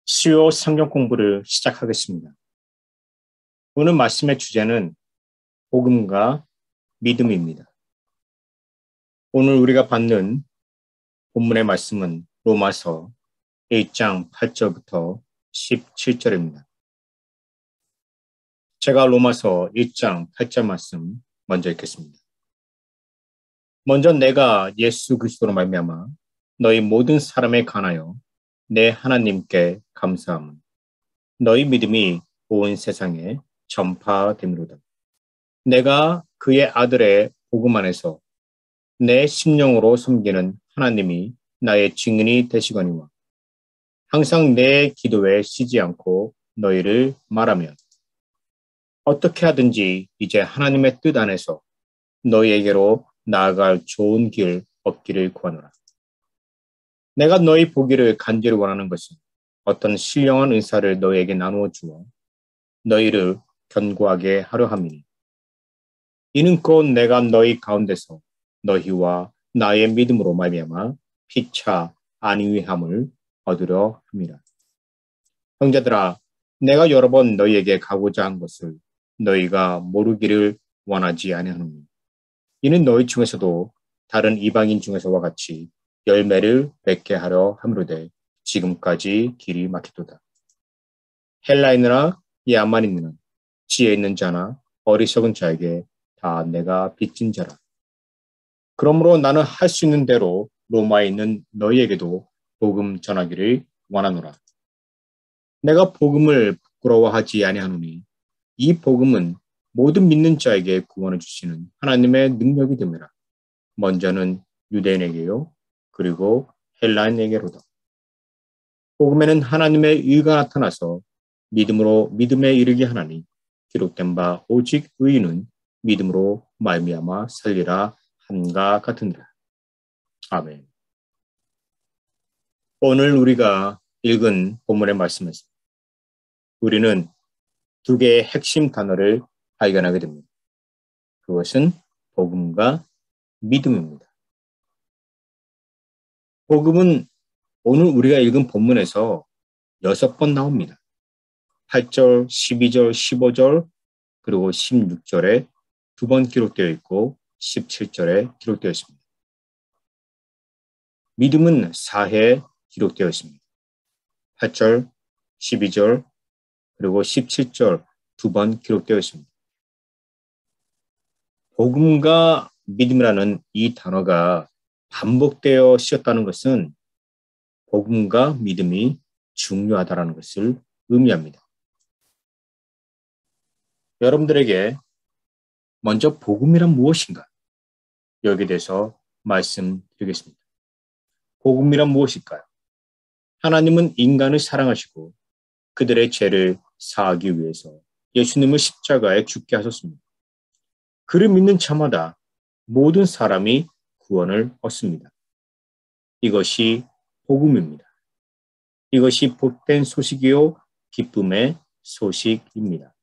수요 성경 공부를 시작하겠습니다. 오늘 말씀의 주제는 복음과 믿음입니다. 오늘 우리가 받는 본문의 말씀은 로마서 1장 8절부터 17절입니다. 제가 로마서 1장 8절 말씀 먼저 읽겠습니다. 먼저 내가 예수 그리스도로 말미암아 너희 모든 사람에 관하여 내 하나님께 감사함은 너희 믿음이 온 세상에 전파됨이로다. 내가 그의 아들의 복음 안에서 내 심령으로 섬기는 하나님이 나의 증인이 되시거니와 항상 내 기도에 쉬지 않고 너희를 말하며 어떻게 하든지 이제 하나님의 뜻 안에서 너희에게로 나아갈 좋은 길 얻기를 구하노라. 내가 너희 보기를 간절히 원하는 것은 어떤 신령한 은사를 너희에게 나누어 주어 너희를 견고하게 하려 함이니 이는 곧 내가 너희 가운데서 너희와 나의 믿음으로 말미암아 피차 안위함을 얻으려 함이라. 형제들아, 내가 여러 번 너희에게 가고자 한 것을 너희가 모르기를 원하지 아니하노니 이는 너희 중에서도 다른 이방인 중에서와 같이 열매를 맺게 하려 함이로되 지금까지 길이 막히도다. 헬라인이나 야만인이나 지혜 있는 자나 어리석은 자에게 다 내가 빚진 자라. 그러므로 나는 할 수 있는 대로 로마에 있는 너희에게도 복음 전하기를 원하노라. 내가 복음을 부끄러워하지 아니하노니 이 복음은 모든 믿는 자에게 구원을 주시는 하나님의 능력이 됨이라. 먼저는 유대인에게요, 그리고 헬라인에게로다. 복음에는 하나님의 의가 나타나서 믿음으로 믿음에 이르게 하나니 기록된 바 오직 의인은 믿음으로 말미암아 살리라 함과 같으니라. 아멘. 오늘 우리가 읽은 본문의 말씀에서 우리는 두 개의 핵심 단어를 발견하게 됩니다. 그것은 복음과 믿음입니다. 복음은 오늘 우리가 읽은 본문에서 6번 나옵니다. 8절, 12절, 15절, 그리고 16절에 2번 기록되어 있고 17절에 기록되어 있습니다. 믿음은 4회 기록되어 있습니다. 8절, 12절, 그리고 17절 2번 기록되어 있습니다. 복음과 믿음이라는 이 단어가 반복되어 쓰였다는 것은 복음과 믿음이 중요하다는 것을 의미합니다. 여러분들에게 먼저 복음이란 무엇인가? 여기에 대해서 말씀드리겠습니다. 복음이란 무엇일까요? 하나님은 인간을 사랑하시고 그들의 죄를 사하기 위해서 예수님을 십자가에 죽게 하셨습니다. 그를 믿는 자마다 모든 사람이 구원을 얻습니다. 이것이 복음입니다. 이것이 복된 소식이요 기쁨의 소식입니다.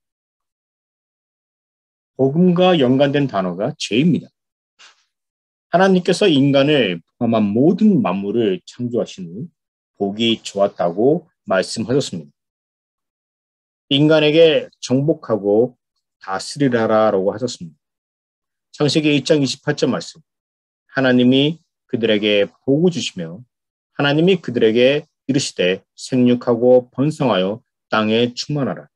복음과 연관된 단어가 죄입니다. 하나님께서 인간을 포함한 모든 만물을 창조하신 후 보기 좋았다고 말씀하셨습니다. 인간에게 정복하고 다스리라라고 하셨습니다. 창세기 1장 28절 말씀. 하나님이 그들에게 복을 주시며 하나님이 그들에게 이르시되 생육하고 번성하여 땅에 충만하라.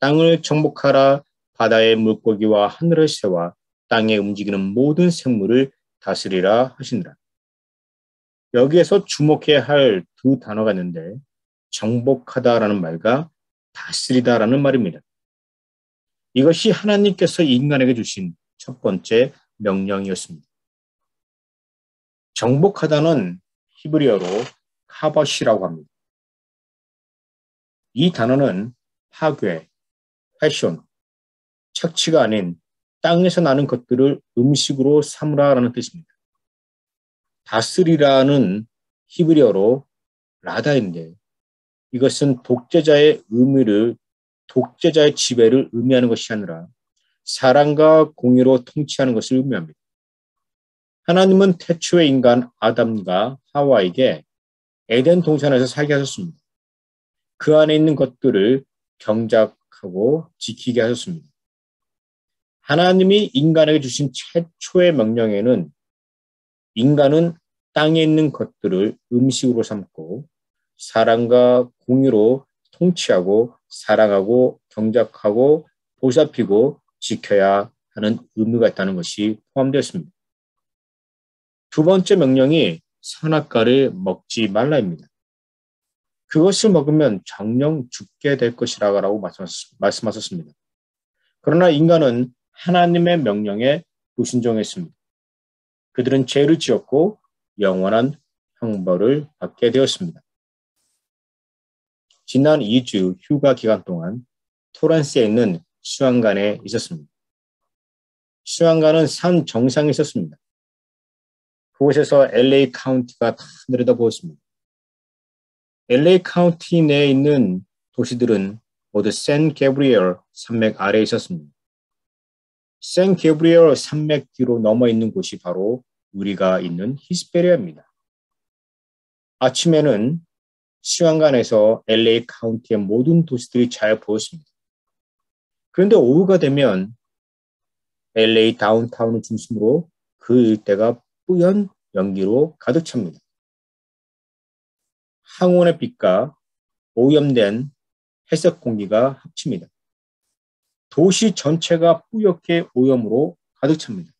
땅을 정복하라. 바다의 물고기와 하늘의 새와 땅에 움직이는 모든 생물을 다스리라 하시니라. 여기에서 주목해야 할 두 단어가 있는데 정복하다라는 말과 다스리다라는 말입니다. 이것이 하나님께서 인간에게 주신 첫 번째 명령이었습니다. 정복하다는 히브리어로 카버시라고 합니다. 이 단어는 파괴, 패션, 착취가 아닌 땅에서 나는 것들을 음식으로 삼으라라는 뜻입니다. 다스리라는 히브리어로 라다인데 이것은 독재자의 지배를 의미하는 것이 아니라 사랑과 공의로 통치하는 것을 의미합니다. 하나님은 태초의 인간 아담과 하와에게 에덴 동산에서 살게 하셨습니다. 그 안에 있는 것들을 경작하고 지키게 하셨습니다. 하나님이 인간에게 주신 최초의 명령에는 인간은 땅에 있는 것들을 음식으로 삼고 사랑과 공유로 통치하고 사랑하고 경작하고 보살피고 지켜야 하는 의무가 있다는 것이 포함되었습니다. 두 번째 명령이 선악과를 먹지 말라입니다. 그것을 먹으면 정령 죽게 될 것이라고 말씀하셨습니다. 그러나 인간은 하나님의 명령에 불순종했습니다. 그들은 죄를 지었고 영원한 형벌을 받게 되었습니다. 지난 2주 휴가 기간 동안 토렌스에 있는 수영관에 있었습니다. 수영관은 산 정상에 있었습니다. 그곳에서 LA 카운티가 다 내려다보였습니다. LA 카운티 내에 있는 도시들은 모두 샌 게브리엘 산맥 아래에 있었습니다. 샌 게브리엘 산맥 뒤로 넘어 있는 곳이 바로 우리가 있는 히스페리아입니다. 아침에는 수영관에서 LA 카운티의 모든 도시들이 잘 보였습니다. 그런데 오후가 되면 LA 다운타운을 중심으로 그 일대가 뿌연 연기로 가득 찹니다. 항온의 빛과 오염된 회색 공기가 합칩니다. 도시 전체가 뿌옇게 오염으로 가득 찹니다.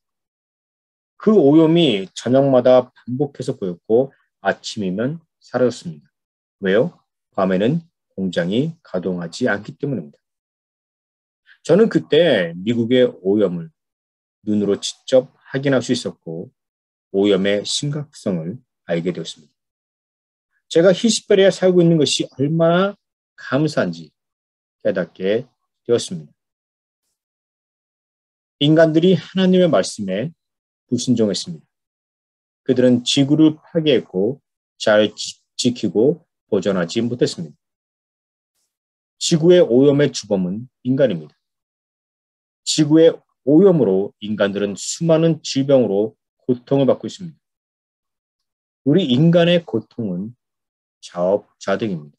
그 오염이 저녁마다 반복해서 보였고 아침이면 사라졌습니다. 왜요? 밤에는 공장이 가동하지 않기 때문입니다. 저는 그때 미국의 오염을 눈으로 직접 확인할 수 있었고 오염의 심각성을 알게 되었습니다. 제가 히스페리아에 살고 있는 것이 얼마나 감사한지 깨닫게 되었습니다. 인간들이 하나님의 말씀에 불순종했습니다. 그들은 지구를 파괴했고 잘 지키고 보존하지 못했습니다. 지구의 오염의 주범은 인간입니다. 지구의 오염으로 인간들은 수많은 질병으로 고통을 받고 있습니다. 우리 인간의 고통은 자업자득입니다.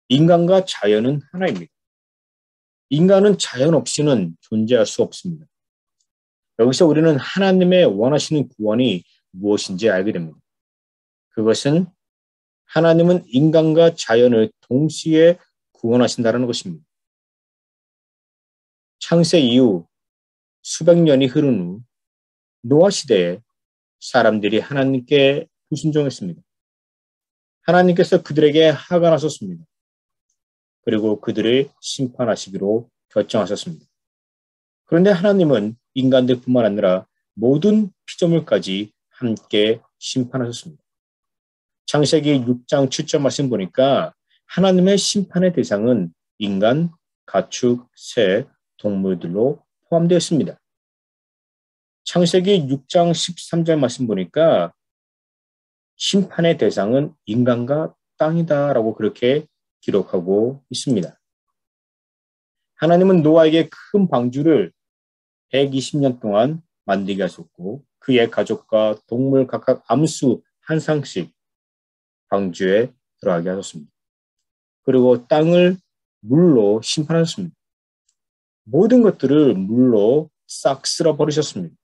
인간과 자연은 하나입니다. 인간은 자연 없이는 존재할 수 없습니다. 여기서 우리는 하나님의 원하시는 구원이 무엇인지 알게 됩니다. 그것은 하나님은 인간과 자연을 동시에 구원하신다는 것입니다. 창세 이후 수백 년이 흐른 후 노아 시대에 사람들이 하나님께 불순종했습니다. 하나님께서 그들에게 화가 나셨습니다. 그리고 그들을 심판하시기로 결정하셨습니다. 그런데 하나님은 인간들뿐만 아니라 모든 피조물까지 함께 심판하셨습니다. 창세기 6장 7절 말씀 보니까 하나님의 심판의 대상은 인간, 가축, 새, 동물들로 포함되어 있습니다. 창세기 6장 13절 말씀 보니까 심판의 대상은 인간과 땅이다라고 그렇게 기록하고 있습니다. 하나님은 노아에게 큰 방주를 120년 동안 만들게 하셨고 그의 가족과 동물 각각 암수 한 상씩 방주에 들어가게 하셨습니다. 그리고 땅을 물로 심판하셨습니다. 모든 것들을 물로 싹 쓸어버리셨습니다.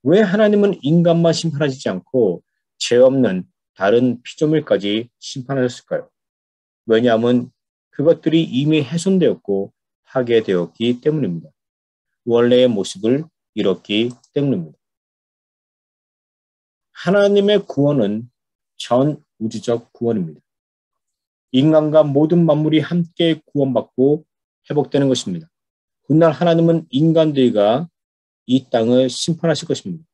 왜 하나님은 인간만 심판하시지 않고 죄 없는 다른 피조물까지 심판하셨을까요? 왜냐하면 그것들이 이미 훼손되었고 파괴되었기 때문입니다. 원래의 모습을 잃었기 때문입니다. 하나님의 구원은 전 우주적 구원입니다. 인간과 모든 만물이 함께 구원받고 회복되는 것입니다. 훗날 하나님은 인간들과 이 땅을 심판하실 것입니다.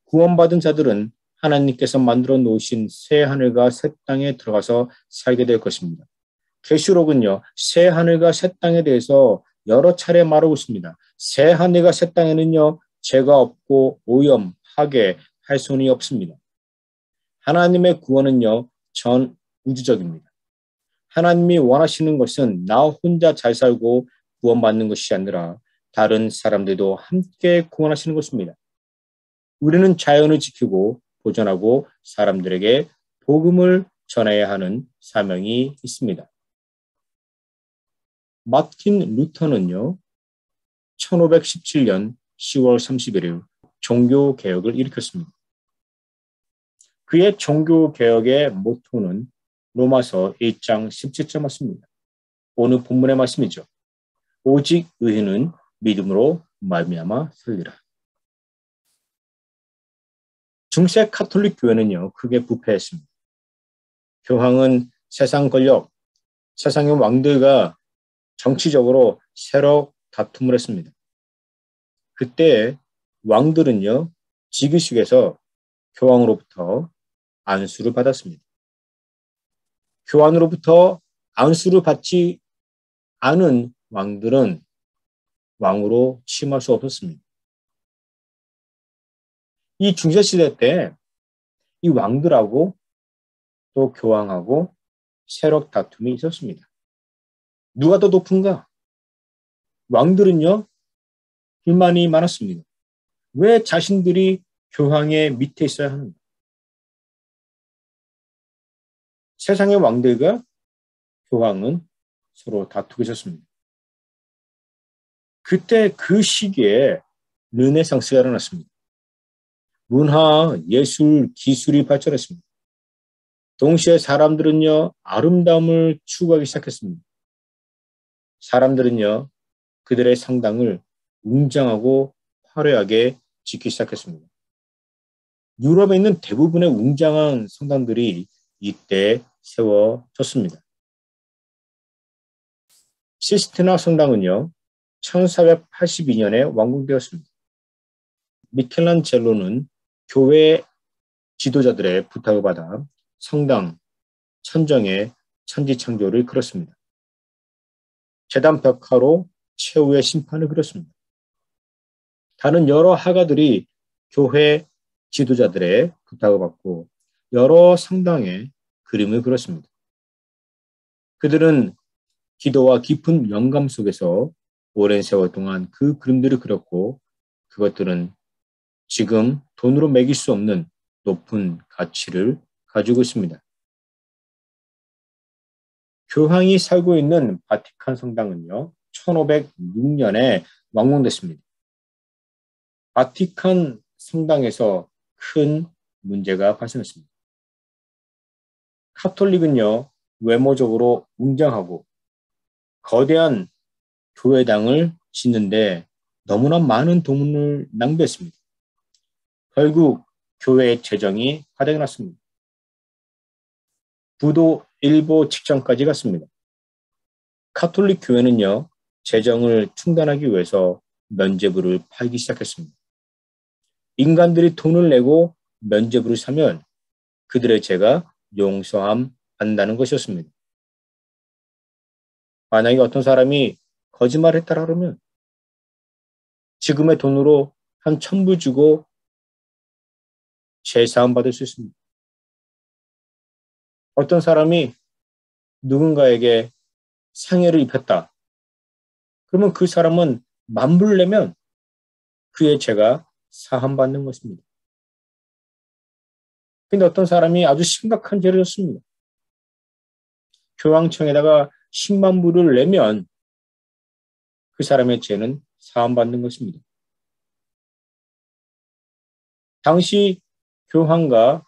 구원받은 자들은 하나님께서 만들어 놓으신 새 하늘과 새 땅에 들어가서 살게 될 것입니다. 계시록은요, 새 하늘과 새 땅에 대해서 여러 차례 말하고 있습니다. 새 하늘과 새 땅에는요, 죄가 없고 오염, 파괴, 훼손이 없습니다. 하나님의 구원은요, 전 우주적입니다. 하나님이 원하시는 것은 나 혼자 잘 살고 구원받는 것이 아니라 다른 사람들도 함께 구원하시는 것입니다. 우리는 자연을 지키고 보존하고 사람들에게 복음을 전해야 하는 사명이 있습니다. 마틴 루터는요, 1517년 10월 31일 종교개혁을 일으켰습니다. 그의 종교개혁의 모토는 로마서 1장 17절 말씀입니다. 오늘 본문의 말씀이죠. 오직 의인은 믿음으로 말미암아 살리라. 중세 카톨릭 교회는요, 크게 부패했습니다. 교황은 세상 권력, 세상의 왕들과 정치적으로 세력 다툼을 했습니다. 그때 왕들은요, 지그식에서 교황으로부터 안수를 받았습니다. 교황으로부터 안수를 받지 않은 왕들은 왕으로 취임할 수 없었습니다. 이 중세시대 때 이 왕들하고 또 교황하고 세력 다툼이 있었습니다. 누가 더 높은가? 왕들은요, 불만이 많았습니다. 왜 자신들이 교황의 밑에 있어야 하는가? 세상의 왕들과 교황은 서로 다투고 있었습니다. 그때 그 시기에 르네상스가 일어났습니다. 문화, 예술, 기술이 발전했습니다. 동시에 사람들은요, 아름다움을 추구하기 시작했습니다. 사람들은요, 그들의 성당을 웅장하고 화려하게 짓기 시작했습니다. 유럽에 있는 대부분의 웅장한 성당들이 이때 세워졌습니다. 시스티나 성당은요, 1482년에 완공되었습니다. 미켈란젤로는 교회 지도자들의 부탁을 받아 성당, 천정에 천지창조를 그렸습니다. 제단 벽화로 최후의 심판을 그렸습니다. 다른 여러 화가들이 교회 지도자들의 부탁을 받고 여러 성당에 그림을 그렸습니다. 그들은 기도와 깊은 영감 속에서 오랜 세월 동안 그 그림들을 그렸고 그것들은 지금 돈으로 매길 수 없는 높은 가치를 가지고 있습니다. 교황이 살고 있는 바티칸 성당은요, 1506년에 완공됐습니다. 바티칸 성당에서 큰 문제가 발생했습니다. 카톨릭은요, 외모적으로 웅장하고 거대한 교회당을 짓는데 너무나 많은 돈을 낭비했습니다. 결국 교회의 재정이 바닥이 났습니다. 부도 일부 직전까지 갔습니다. 카톨릭 교회는요, 재정을 충당하기 위해서 면죄부를 팔기 시작했습니다. 인간들이 돈을 내고 면죄부를 사면 그들의 죄가 용서함 한다는 것이었습니다. 만약에 어떤 사람이 거짓말했다라 그러면 지금의 돈으로 한 1,000불 주고 죄사함 받을 수 있습니다. 어떤 사람이 누군가에게 상해를 입혔다. 그러면 그 사람은 10,000불 내면 그의 죄가 사함받는 것입니다. 근데 어떤 사람이 아주 심각한 죄를 졌습니다. 교황청에다가 10만 불을 내면 그 사람의 죄는 사함받는 것입니다. 당시 교황과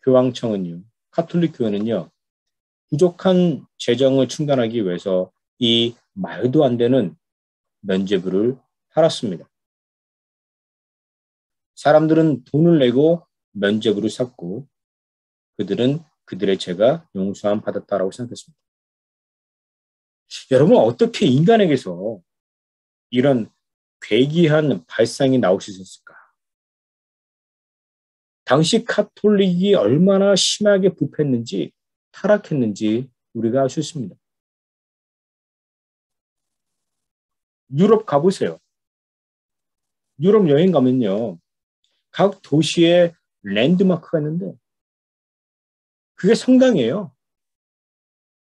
교황청은요, 카톨릭 교회는요, 부족한 재정을 충당하기 위해서 이 말도 안 되는 면죄부를 팔았습니다. 사람들은 돈을 내고 면죄부를 샀고 그들은 그들의 죄가 용서함 받았다라고 생각했습니다. 여러분, 어떻게 인간에게서 이런 괴기한 발상이 나올 수 있었을까? 당시 카톨릭이 얼마나 심하게 부패했는지 타락했는지 우리가 알 수 있습니다. 유럽 가보세요. 유럽 여행 가면요, 각 도시에 랜드마크가 있는데 그게 성당이에요.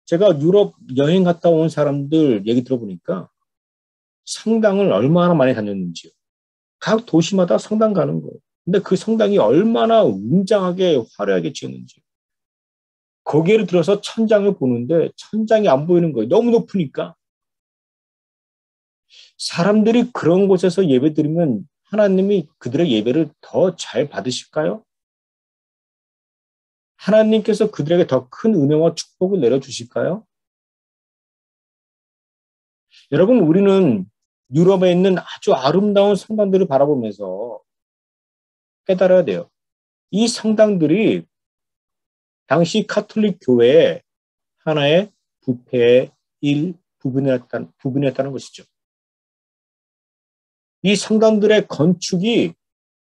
제가 유럽 여행 갔다 온 사람들 얘기 들어보니까 성당을 얼마나 많이 다녔는지요. 각 도시마다 성당 가는 거예요. 근데 그 성당이 얼마나 웅장하게 화려하게 지었는지. 고개를 들어서 천장을 보는데 천장이 안 보이는 거예요. 너무 높으니까. 사람들이 그런 곳에서 예배 드리면 하나님이 그들의 예배를 더 잘 받으실까요? 하나님께서 그들에게 더 큰 은혜와 축복을 내려주실까요? 여러분, 우리는 유럽에 있는 아주 아름다운 성당들을 바라보면서 깨달아야 돼요. 이 성당들이 당시 카톨릭 교회의 하나의 부패의 부분이었다는 것이죠. 이 성당들의 건축이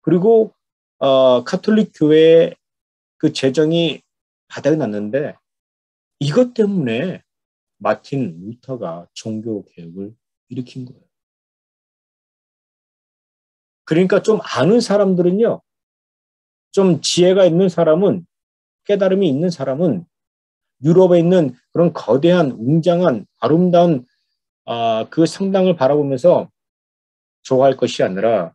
그리고 카톨릭 교회의 그 재정이 바닥이 났는데 이것 때문에 마틴 루터가 종교 개혁을 일으킨 거예요. 그러니까 좀 아는 사람들은요, 좀 지혜가 있는 사람은, 깨달음이 있는 사람은 유럽에 있는 그런 거대한 웅장한 아름다운 그 성당을 바라보면서 좋아할 것이 아니라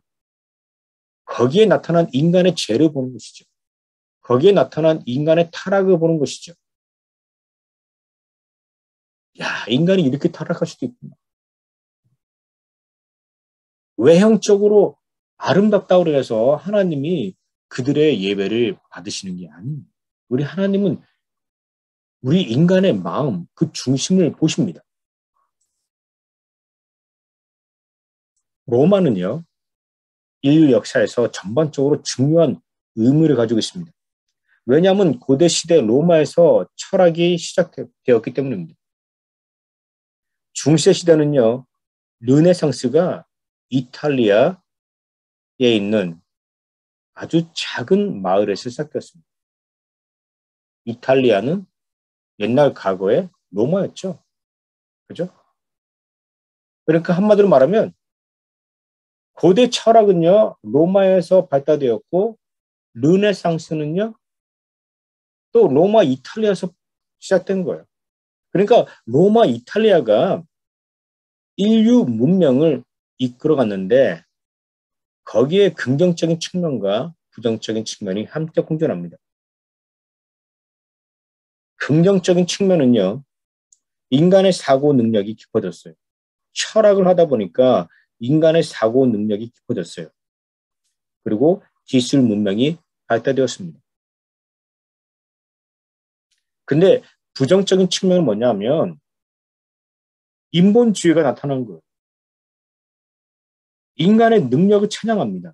거기에 나타난 인간의 죄를 보는 것이죠. 거기에 나타난 인간의 타락을 보는 것이죠. 야, 인간이 이렇게 타락할 수도 있구나. 외형적으로 아름답다고 해서 하나님이 그들의 예배를 받으시는 게 아니에요. 우리 하나님은 우리 인간의 마음, 그 중심을 보십니다. 로마는요, 인류 역사에서 전반적으로 중요한 의미를 가지고 있습니다. 왜냐하면 고대 시대 로마에서 철학이 시작되었기 때문입니다. 중세 시대는요, 르네상스가 이탈리아에 있는 아주 작은 마을에서 시작되었습니다. 이탈리아는 옛날 과거의 로마였죠. 그죠? 그러니까 한마디로 말하면 고대 철학은요, 로마에서 발달되었고, 르네상스는요, 또 로마 이탈리아에서 시작된 거예요. 그러니까 로마 이탈리아가 인류 문명을 이끌어갔는데 거기에 긍정적인 측면과 부정적인 측면이 함께 공존합니다. 긍정적인 측면은요, 인간의 사고 능력이 깊어졌어요. 철학을 하다 보니까 인간의 사고 능력이 깊어졌어요. 그리고 기술 문명이 발달되었습니다. 근데 부정적인 측면은 뭐냐면 인본주의가 나타난 거예요. 인간의 능력을 찬양합니다.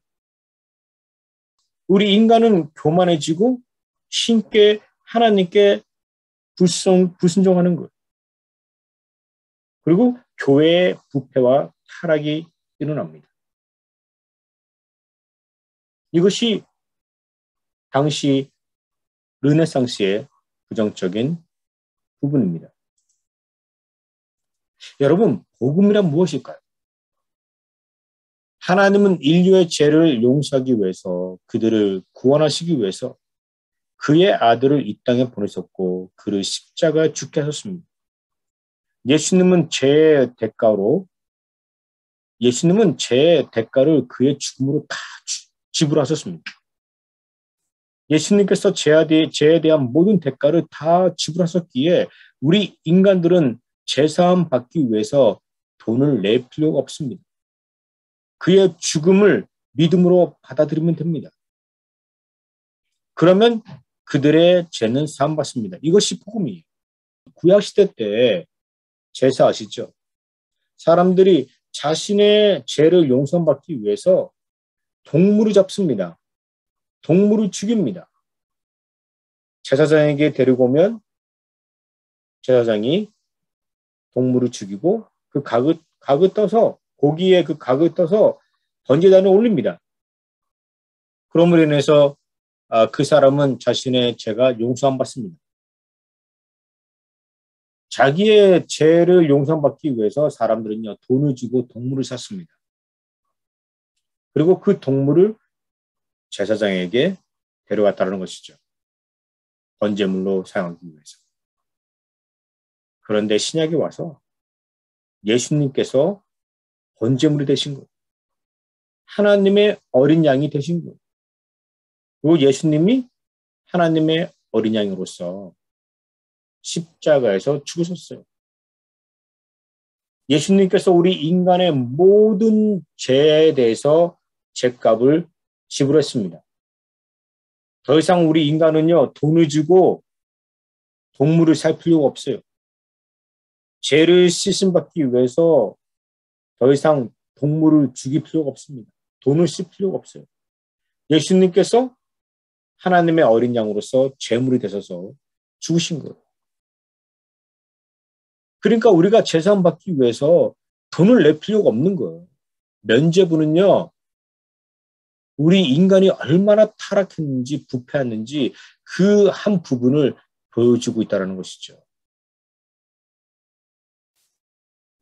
우리 인간은 교만해지고 신께 하나님께 불순종하는 거예요. 그리고 교회의 부패와 타락이 일어납니다. 이것이 당시 르네상스의 부정적인 부분입니다. 여러분, 복음이란 무엇일까요? 하나님은 인류의 죄를 용서하기 위해서 그들을 구원하시기 위해서 그의 아들을 이 땅에 보내셨고 그를 십자가에 죽게 하셨습니다. 예수님은 죄의 대가를 그의 죽음으로 다 지불하셨습니다. 예수님께서 죄에 대한 모든 대가를 다 지불하셨기에 우리 인간들은 죄사함 받기 위해서 돈을 낼 필요가 없습니다. 그의 죽음을 믿음으로 받아들이면 됩니다. 그러면 그들의 죄는 사함받습니다. 이것이 복음이에요. 구약시대 때 제사 아시죠? 사람들이 자신의 죄를 용서받기 위해서 동물을 잡습니다. 동물을 죽입니다. 제사장에게 데리고 오면 제사장이 동물을 죽이고 그 각을 떠서 고기에 그 각을 떠서 번제단에 올립니다. 그럼으로 인해서 그 사람은 자신의 죄가 용서함 받습니다. 자기의 죄를 용서받기 위해서 사람들은요 돈을 주고 동물을 샀습니다. 그리고 그 동물을 제사장에게 데려갔다는 것이죠. 번제물로 사용하기 위해서. 그런데 신약에 와서 예수님께서 번제물이 되신 거예요. 하나님의 어린 양이 되신 거예요. 그리고 예수님이 하나님의 어린 양으로서 십자가에서 죽으셨어요. 예수님께서 우리 인간의 모든 죄에 대해서 죄값을 지불했습니다. 더 이상 우리 인간은요, 돈을 주고 동물을 살 필요가 없어요. 죄를 씻음받기 위해서 더 이상 동물을 죽일 필요가 없습니다. 돈을 쓸 필요가 없어요. 예수님께서 하나님의 어린 양으로서 제물이 되셔서 죽으신 거예요. 그러니까 우리가 제사함 받기 위해서 돈을 낼 필요가 없는 거예요. 면죄부는요, 우리 인간이 얼마나 타락했는지 부패했는지 그 한 부분을 보여주고 있다는 것이죠.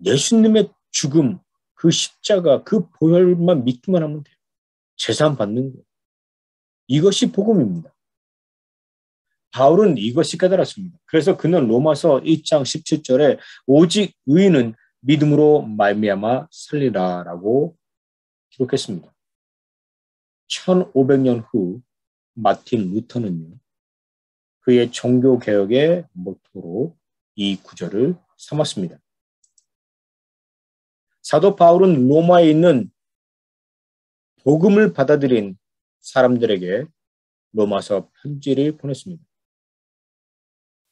예수님의 죽음, 그 십자가, 그 보혈만 믿기만 하면 돼요. 제사함 받는 거예요. 이것이 복음입니다. 바울은 이것이 깨달았습니다. 그래서 그는 로마서 1장 17절에 오직 의인은 믿음으로 말미암아 살리라라고 기록했습니다. 1500년 후 마틴 루터는요, 그의 종교개혁의 모토로 이 구절을 삼았습니다. 사도 바울은 로마에 있는 복음을 받아들인 사람들에게 로마서 편지를 보냈습니다.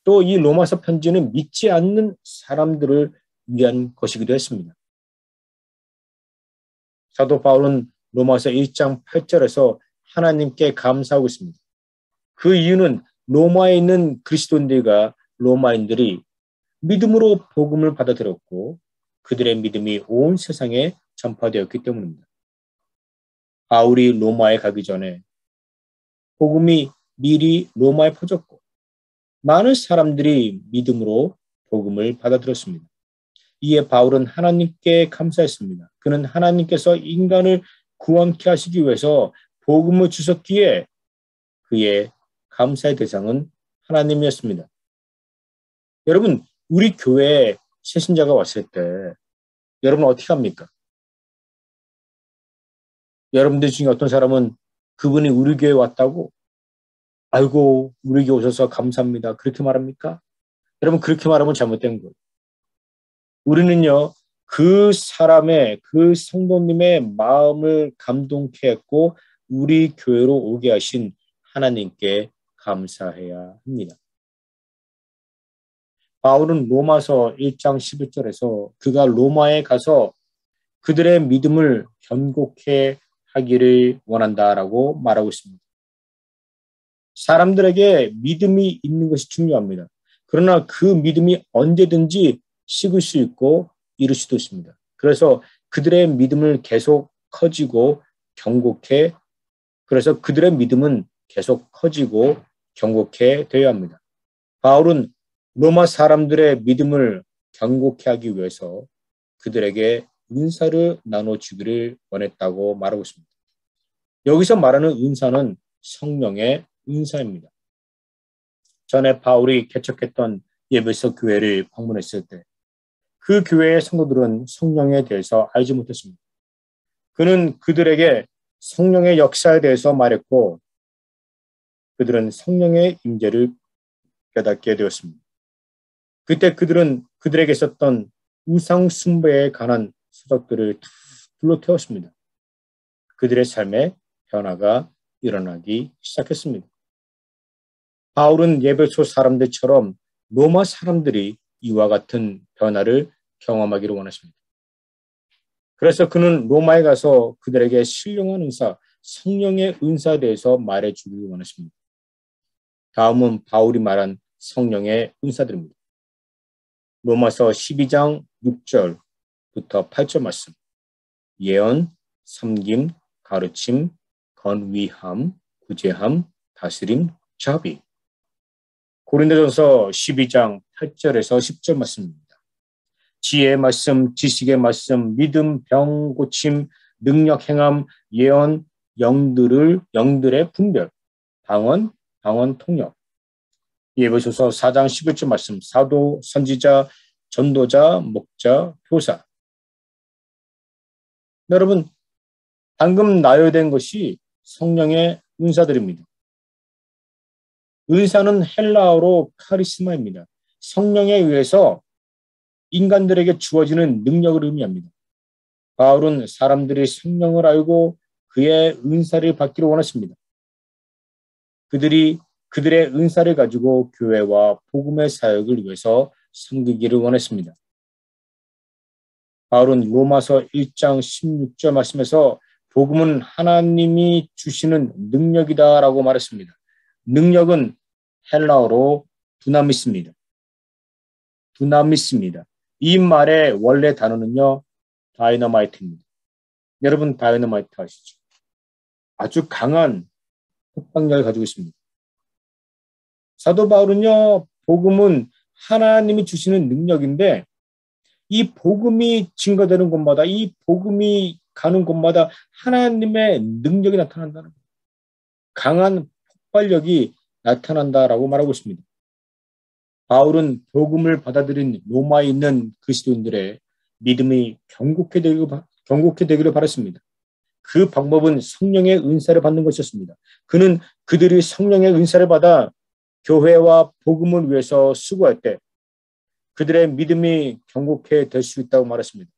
또 이 로마서 편지는 믿지 않는 사람들을 위한 것이기도 했습니다. 사도 바울은 로마서 1장 8절에서 하나님께 감사하고 있습니다. 그 이유는 로마에 있는 그리스도인들과 로마인들이 믿음으로 복음을 받아들였고 그들의 믿음이 온 세상에 전파되었기 때문입니다. 바울이 로마에 가기 전에 복음이 미리 로마에 퍼졌고 많은 사람들이 믿음으로 복음을 받아들였습니다. 이에 바울은 하나님께 감사했습니다. 그는 하나님께서 인간을 구원케 하시기 위해서 복음을 주셨기에 그의 감사의 대상은 하나님이었습니다. 여러분, 우리 교회에 새신자가 왔을 때 여러분 어떻게 합니까? 여러분들 중에 어떤 사람은 그분이 우리 교회에 왔다고 아이고 우리 교회 오셔서 감사합니다. 그렇게 말합니까? 여러분 그렇게 말하면 잘못된 거예요. 우리는요, 그 사람의, 그 성도님의 마음을 감동케 했고 우리 교회로 오게 하신 하나님께 감사해야 합니다. 바울은 로마서 1장 11절에서 그가 로마에 가서 그들의 믿음을 견고케 하기를 원한다라고 말하고 있습니다. 사람들에게 믿음이 있는 것이 중요합니다. 그러나 그 믿음이 언제든지 식을 수 있고 이룰 수도 있습니다. 그래서 그들의 믿음을 계속 커지고 견고케, 그래서 그들의 믿음은 계속 커지고 견고케 되어야 합니다. 바울은 로마 사람들의 믿음을 견고케 하기 위해서 그들에게 은사를 나눠주기를 원했다고 말하고 있습니다. 여기서 말하는 은사는 성령의 은사입니다. 전에 바울이 개척했던 예배소 교회를 방문했을 때 그 교회의 성도들은 성령에 대해서 알지 못했습니다. 그는 그들에게 성령의 역사에 대해서 말했고 그들은 성령의 임재를 깨닫게 되었습니다. 그때 그들은 그들에게 있었던 우상 숭배에 관한 서적들을 불러 태웠습니다. 그들의 삶에 변화가 일어나기 시작했습니다. 바울은 예배소 사람들처럼 로마 사람들이 이와 같은 변화를 경험하기를 원하십니다. 그래서 그는 로마에 가서 그들에게 신령한 은사, 성령의 은사에 대해서 말해주기를 원하십니다. 다음은 바울이 말한 성령의 은사들입니다. 로마서 12장 6절부터 8절 말씀. 예언, 섬김, 가르침, 건위함, 구제함, 다스림, 자비. 고린도전서 12장 8절에서 10절 말씀입니다. 지혜의 말씀, 지식의 말씀, 믿음, 병 고침, 능력 행함, 예언, 영들의 분별, 방언 통역. 예배소서 4장 11절 말씀, 사도, 선지자, 전도자, 목자, 교사. 여러분, 방금 나열된 것이 성령의 은사들입니다. 은사는 헬라어로 카리스마입니다. 성령에 의해서 인간들에게 주어지는 능력을 의미합니다. 바울은 사람들이 성령을 알고 그의 은사를 받기를 원했습니다. 그들이 그들의 은사를 가지고 교회와 복음의 사역을 위해서 섬기기를 원했습니다. 바울은 로마서 1장 16절 말씀에서 복음은 하나님이 주시는 능력이다라고 말했습니다. 능력은 헬라어로 두나미스입니다. 두나미스입니다. 이 말의 원래 단어는요, 다이너마이트입니다. 여러분 다이너마이트 아시죠? 아주 강한 폭발력을 가지고 있습니다. 사도 바울은요, 복음은 하나님이 주시는 능력인데 이 복음이 증거되는 곳마다, 이 복음이 가는 곳마다 하나님의 능력이 나타난다는 거예요. 강한 폭발력이 나타난다라고 말하고 있습니다. 바울은 복음을 받아들인 로마에 있는 그리스도인들의 믿음이 경고케 되기를 바랐습니다. 그 방법은 성령의 은사를 받는 것이었습니다. 그는 그들이 성령의 은사를 받아 교회와 복음을 위해서 수고할 때 그들의 믿음이 경고케 될 수 있다고 말했습니다.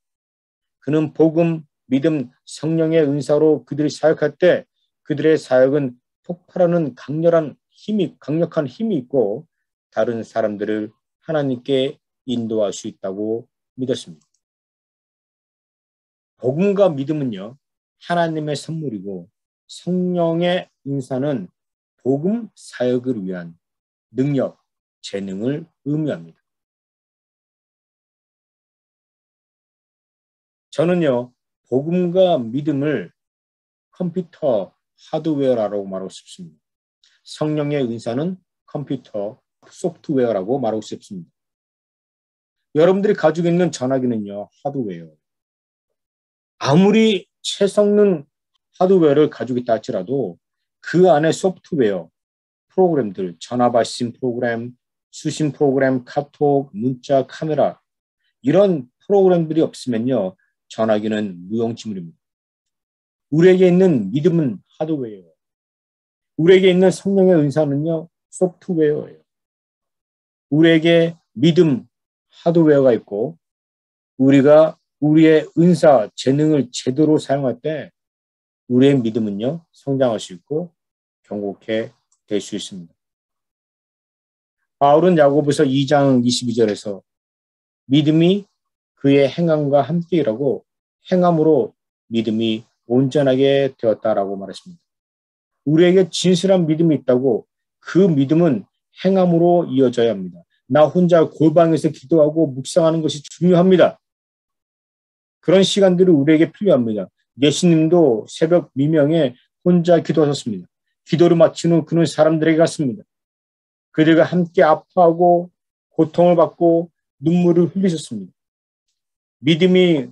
그는 복음, 믿음, 성령의 은사로 그들이 사역할 때 그들의 사역은 폭발하는 강력한 힘이 있고 다른 사람들을 하나님께 인도할 수 있다고 믿었습니다. 복음과 믿음은요, 하나님의 선물이고 성령의 은사는 복음 사역을 위한 능력, 재능을 의미합니다. 저는요, 복음과 믿음을 컴퓨터 하드웨어라고 말하고 싶습니다. 성령의 은사는 컴퓨터 소프트웨어라고 말하고 싶습니다. 여러분들이 가지고 있는 전화기는요, 하드웨어. 아무리 최성능 하드웨어를 가지고 있다 할지라도 그 안에 소프트웨어, 프로그램들, 전화 발신 프로그램, 수신 프로그램, 카톡, 문자, 카메라 이런 프로그램들이 없으면요, 전화기는 무용지물입니다. 우리에게 있는 믿음은 하드웨어. 우리에게 있는 성령의 은사는요, 소프트웨어예요. 우리에게 믿음, 하드웨어가 있고 우리가 우리의 은사, 재능을 제대로 사용할 때 우리의 믿음은요, 성장할 수 있고 경고케 될 수 있습니다. 바울은 야고보서 2장 22절에서 믿음이 그의 행함과 함께 일하고 행함으로 믿음이 온전하게 되었다라고 말했습니다. 우리에게 진실한 믿음이 있다고 그 믿음은 행함으로 이어져야 합니다. 나 혼자 골방에서 기도하고 묵상하는 것이 중요합니다. 그런 시간들이 우리에게 필요합니다. 예수님도 새벽 미명에 혼자 기도하셨습니다. 기도를 마친 후 그는 사람들에게 갔습니다. 그들과 함께 아파하고 고통을 받고 눈물을 흘리셨습니다. 믿음이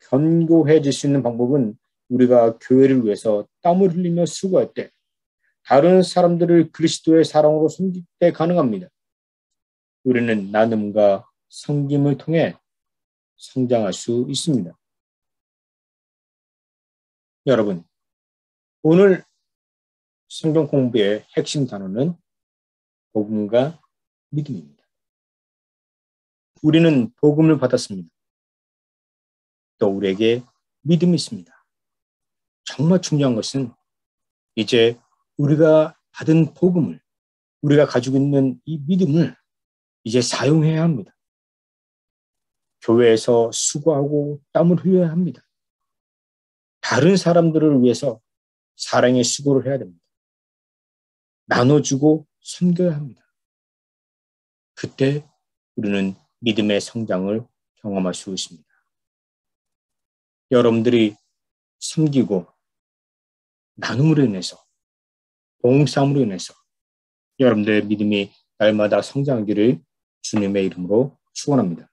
견고해질 수 있는 방법은 우리가 교회를 위해서 땀을 흘리며 수고할 때 다른 사람들을 그리스도의 사랑으로 섬길 때 가능합니다. 우리는 나눔과 섬김을 통해 성장할 수 있습니다. 여러분, 오늘 성경 공부의 핵심 단어는 복음과 믿음입니다. 우리는 복음을 받았습니다. 또 우리에게 믿음이 있습니다. 정말 중요한 것은 이제 우리가 받은 복음을, 우리가 가지고 있는 이 믿음을 이제 사용해야 합니다. 교회에서 수고하고 땀을 흘려야 합니다. 다른 사람들을 위해서 사랑의 수고를 해야 됩니다. 나눠주고 섬겨야 합니다. 그때 우리는 믿음의 성장을 경험할 수 있습니다. 여러분들이 섬기고 나눔으로 인해서, 봉사함으로 인해서 여러분들의 믿음이 날마다 성장하기를 주님의 이름으로 축원합니다.